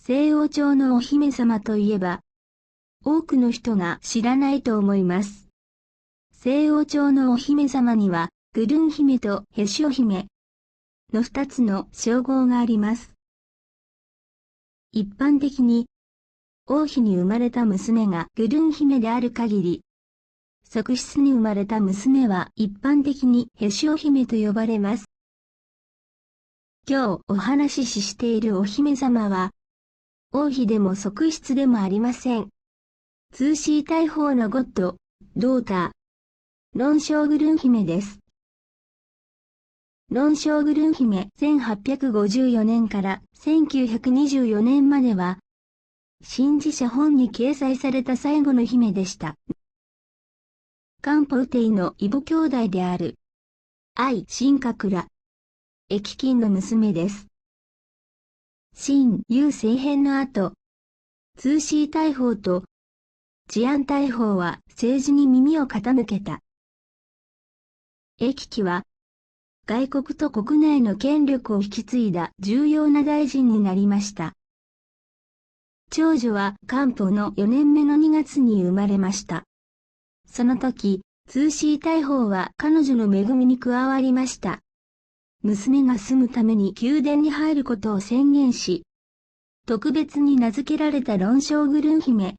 西王朝のお姫様といえば、多くの人が知らないと思います。西王朝のお姫様には、グルン姫とヘショ姫の2つの称号があります。一般的に、王妃に生まれた娘がグルン姫である限り、側室に生まれた娘は一般的にヘショ姫と呼ばれます。今日お話ししているお姫様は、王妃でも側室でもありません。ツーシー大法のゴッド、ドーター、ロンショーグルン姫です。ロンショーグルン姫1854年から1924年までは、神事写本に掲載された最後の姫でした。カンポウテイの異母兄弟である、愛新覚羅、駅金の娘です。新優政変の後、ツーシー大法と治安大法は政治に耳を傾けた。駅記は、外国と国内の権力を引き継いだ重要な大臣になりました。長女はカンポの4年目の2月に生まれました。その時、ツーシー大法は彼女の恵みに加わりました。娘が住むために宮殿に入ることを宣言し、特別に名付けられたロンショーグルン姫。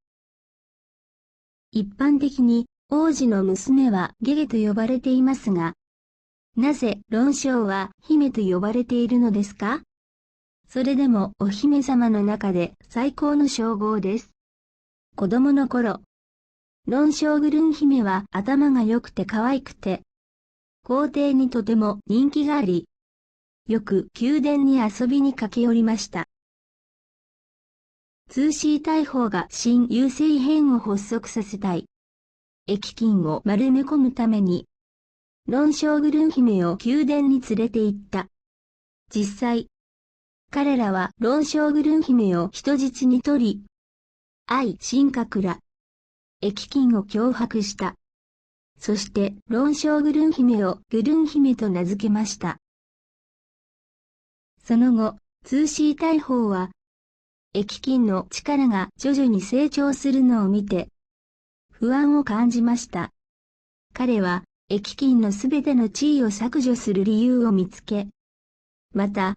一般的に王子の娘はゲゲと呼ばれていますが、なぜロンショーは姫と呼ばれているのですか？それでもお姫様の中で最高の称号です。子供の頃、ロンショーグルン姫は頭が良くて可愛くて、皇帝にとても人気があり、よく宮殿に遊びに駆け寄りました。ツーシー大法が新優政変を発足させたい。駅金を丸め込むために、ロンショーグルン姫を宮殿に連れて行った。実際、彼らはロンショーグルン姫を人質に取り、愛新覚羅、駅金を脅迫した。そしてロンショーグルン姫をグルン姫と名付けました。その後、ツーシー大法は、駅金の力が徐々に成長するのを見て、不安を感じました。彼は、駅金のすべての地位を削除する理由を見つけ、また、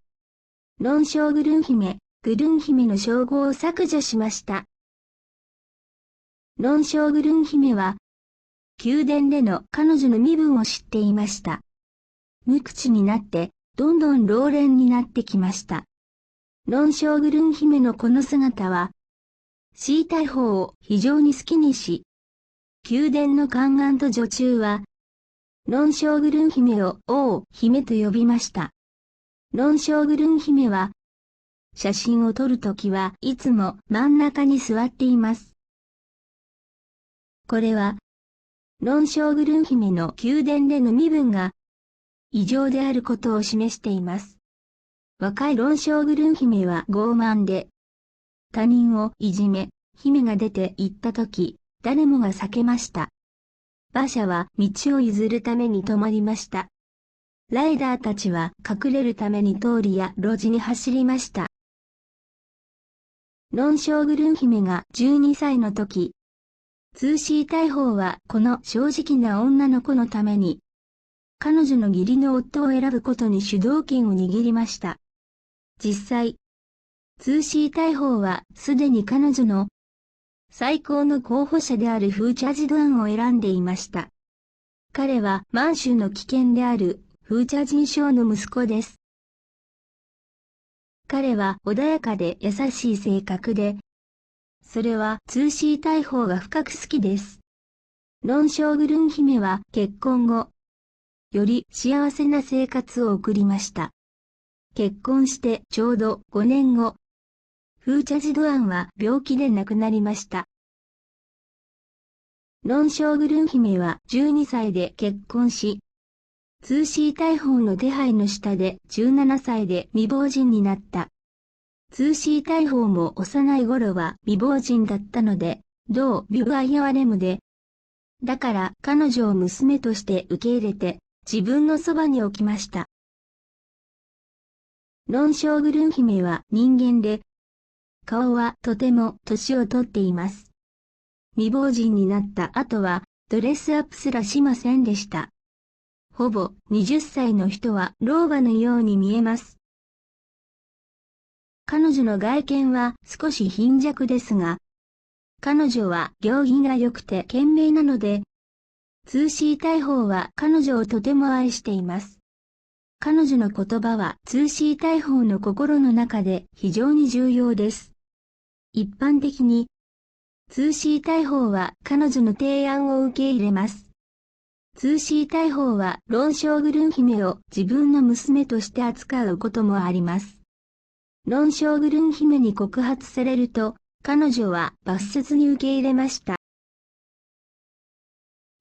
ロンショーグルン姫、グルン姫の称号を削除しました。ロンショーグルン姫は、宮殿での彼女の身分を知っていました。無口になって、どんどん老練になってきました。ロンショーグルン姫のこの姿は、シー大法を非常に好きにし、宮殿の宦官と女中は、ロンショーグルン姫を王姫と呼びました。ロンショーグルン姫は、写真を撮るときはいつも真ん中に座っています。これは、ロンショーグルン姫の宮殿での身分が異常であることを示しています。若いロンショーグルン姫は傲慢で、他人をいじめ、姫が出て行ったとき、誰もが避けました。馬車は道を譲るために止まりました。ライダーたちは隠れるために通りや路地に走りました。ロンショーグルン姫が12歳の時、ツーシー大法はこの正直な女の子のために、彼女の義理の夫を選ぶことに主導権を握りました。実際、ツーシー大法はすでに彼女の最高の候補者であるフーチャジドアンを選んでいました。彼は満州の危険であるフーチャジン将の息子です。彼は穏やかで優しい性格で、それはツーシー大法が深く好きです。ロンショーグルン姫は結婚後、より幸せな生活を送りました。結婚してちょうど5年後、フーチャジドアンは病気で亡くなりました。ロンショーグルン姫は12歳で結婚し、ツーシー大法の手配の下で17歳で未亡人になった。ツーシー大法も幼い頃は未亡人だったので、同ビュアイアレムで、だから彼女を娘として受け入れて自分のそばに置きました。ロンショーグルン姫は人間で、顔はとても年をとっています。未亡人になった後はドレスアップすらしませんでした。ほぼ20歳の人は老婆のように見えます。彼女の外見は少し貧弱ですが、彼女は行儀が良くて賢明なので、ツーシー大砲は彼女をとても愛しています。彼女の言葉はツーシー大砲の心の中で非常に重要です。一般的に、ツーシー大砲は彼女の提案を受け入れます。ツーシー大砲はロンショーグルン姫を自分の娘として扱うこともあります。ロンショーグルン姫に告発されると、彼女は罰せに受け入れました。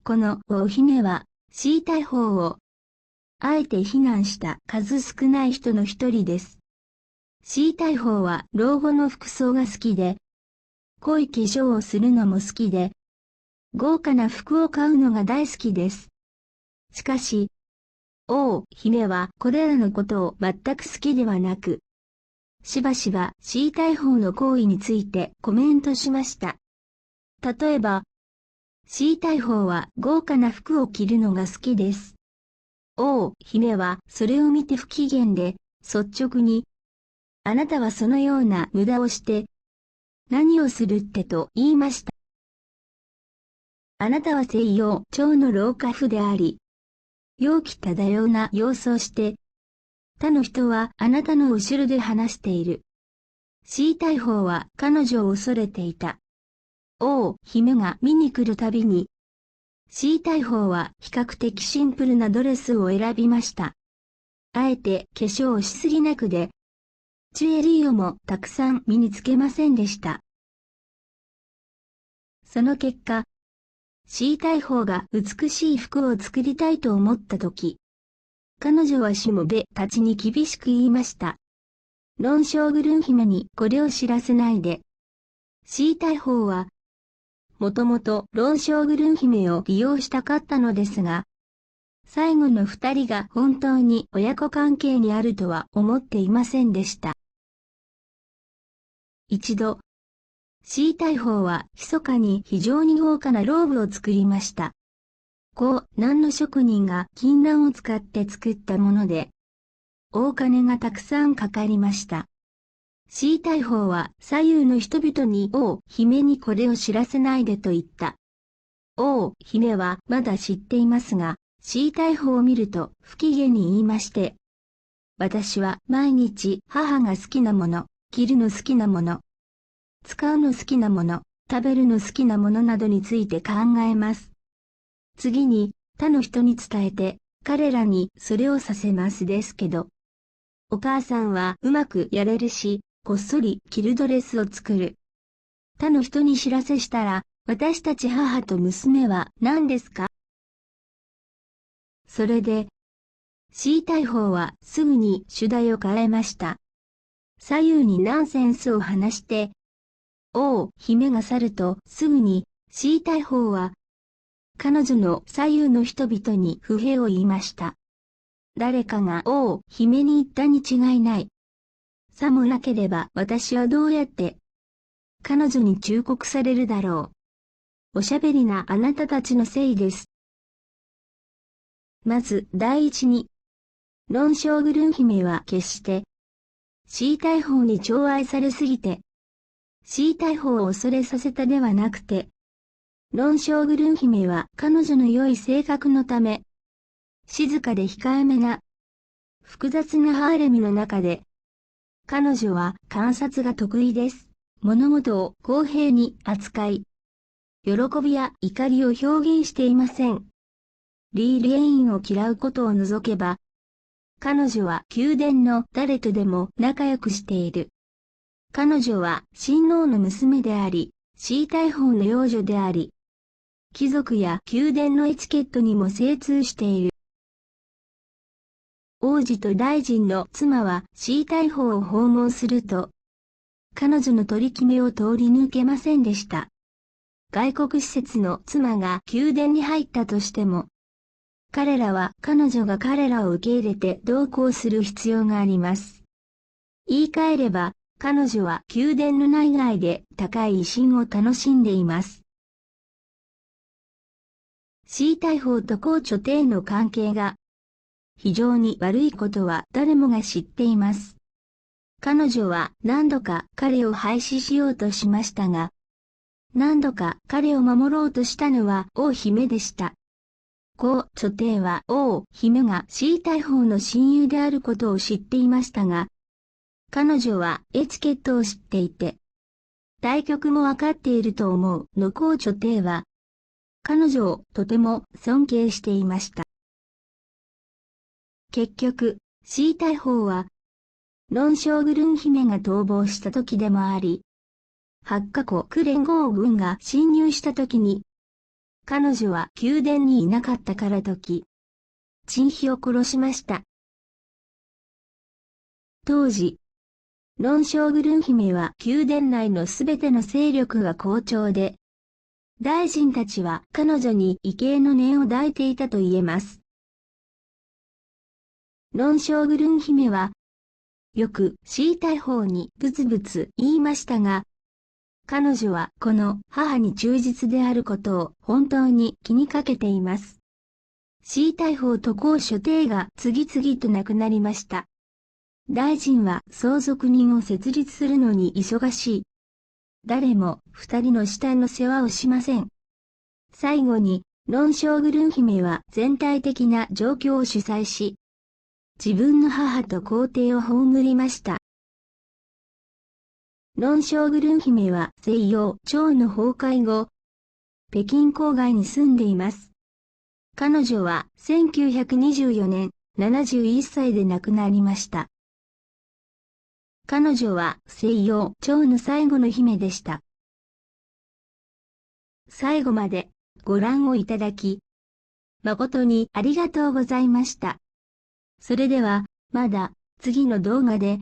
この王姫は、シー大砲を、あえて非難した数少ない人の一人です。シー大砲は老後の服装が好きで、濃い化粧をするのも好きで、豪華な服を買うのが大好きです。しかし、王姫はこれらのことを全く好きではなく、しばしばシー大砲の行為についてコメントしました。例えば、シー大砲は豪華な服を着るのが好きです。王姫はそれを見て不機嫌で、率直に、あなたはそのような無駄をして、何をするってと言いました。あなたは西洋朝の老寡婦であり、陽気漂うな様子をして、他の人はあなたの後ろで話している。シー大砲は彼女を恐れていた。王姫が見に来るたびに、シー大砲は比較的シンプルなドレスを選びました。あえて化粧をしすぎなくで、ジュエリーをもたくさん身につけませんでした。その結果、シー大砲が美しい服を作りたいと思ったとき、彼女はしもべたちに厳しく言いました。ロンショーグルン姫にこれを知らせないで。シー大砲は、もともとロンショーグルン姫を利用したかったのですが、最後の二人が本当に親子関係にあるとは思っていませんでした。一度、シー大砲は密かに非常に豪華なローブを作りました。南の職人が金襴を使って作ったもので、大金がたくさんかかりました。シー大砲は左右の人々に王姫にこれを知らせないでと言った。王姫はまだ知っていますが、シー大砲を見ると不機嫌に言いまして、私は毎日母が好きなもの、着るの好きなもの、使うの好きなもの、食べるの好きなものなどについて考えます。次に他の人に伝えて彼らにそれをさせますですけど、お母さんはうまくやれるし、こっそり着るドレスを作る。他の人に知らせしたら、私たち母と娘は何ですか？それで、シー大砲はすぐに主題を変えました。左右にナンセンスを話して、王姫が去るとすぐにシー大砲は、彼女の左右の人々に不平を言いました。誰かが王姫に言ったに違いない。さもなければ私はどうやって彼女に忠告されるだろう。おしゃべりなあなたたちのせいです。まず第一に、ロンショーグルン姫は決して、シー大砲に寵愛されすぎて、シー大砲を恐れさせたではなくて、ロンショーグルン姫は彼女の良い性格のため、静かで控えめな、複雑なハーレムの中で、彼女は観察が得意です。物事を公平に扱い、喜びや怒りを表現していません。リー・リエインを嫌うことを除けば、彼女は宮殿の誰とでも仲良くしている。彼女は親王の娘であり、シー大砲の養女であり、貴族や宮殿のエチケットにも精通している。王子と大臣の妻はシー大砲を訪問すると、彼女の取り決めを通り抜けませんでした。外国使節の妻が宮殿に入ったとしても、彼らは彼女が彼らを受け入れて同行する必要があります。言い換えれば、彼女は宮殿の内外で高い威信を楽しんでいます。C大砲と高女帝の関係が非常に悪いことは誰もが知っています。彼女は何度か彼を廃止しようとしましたが、何度か彼を守ろうとしたのは王姫でした。高女帝は王姫が C 大砲の親友であることを知っていましたが、彼女はエチケットを知っていて、対局もわかっていると思うの高女帝は、彼女をとても尊敬していました。結局、C 大砲は、ロンショーグルン姫が逃亡した時でもあり、8カ国連合軍が侵入した時に、彼女は宮殿にいなかったからとき、陳妃を殺しました。当時、ロンショーグルン姫は宮殿内のすべての勢力が好調で、大臣たちは彼女に畏敬の念を抱いていたと言えます。ロンショーグルン姫は、よく C 大砲にブツブツ言いましたが、彼女はこの母に忠実であることを本当に気にかけています。C 大砲と高女帝が次々と亡くなりました。大臣は相続人を設立するのに忙しい。誰も二人の死体の世話をしません。最後に、ロンショーグルン姫は全体的な状況を主催し、自分の母と皇帝を葬りました。ロンショーグルン姫は西洋朝の崩壊後、北京郊外に住んでいます。彼女は1924年71歳で亡くなりました。彼女は西洋朝の最後の姫でした。最後までご覧をいただき、誠にありがとうございました。それでは、まだ次の動画で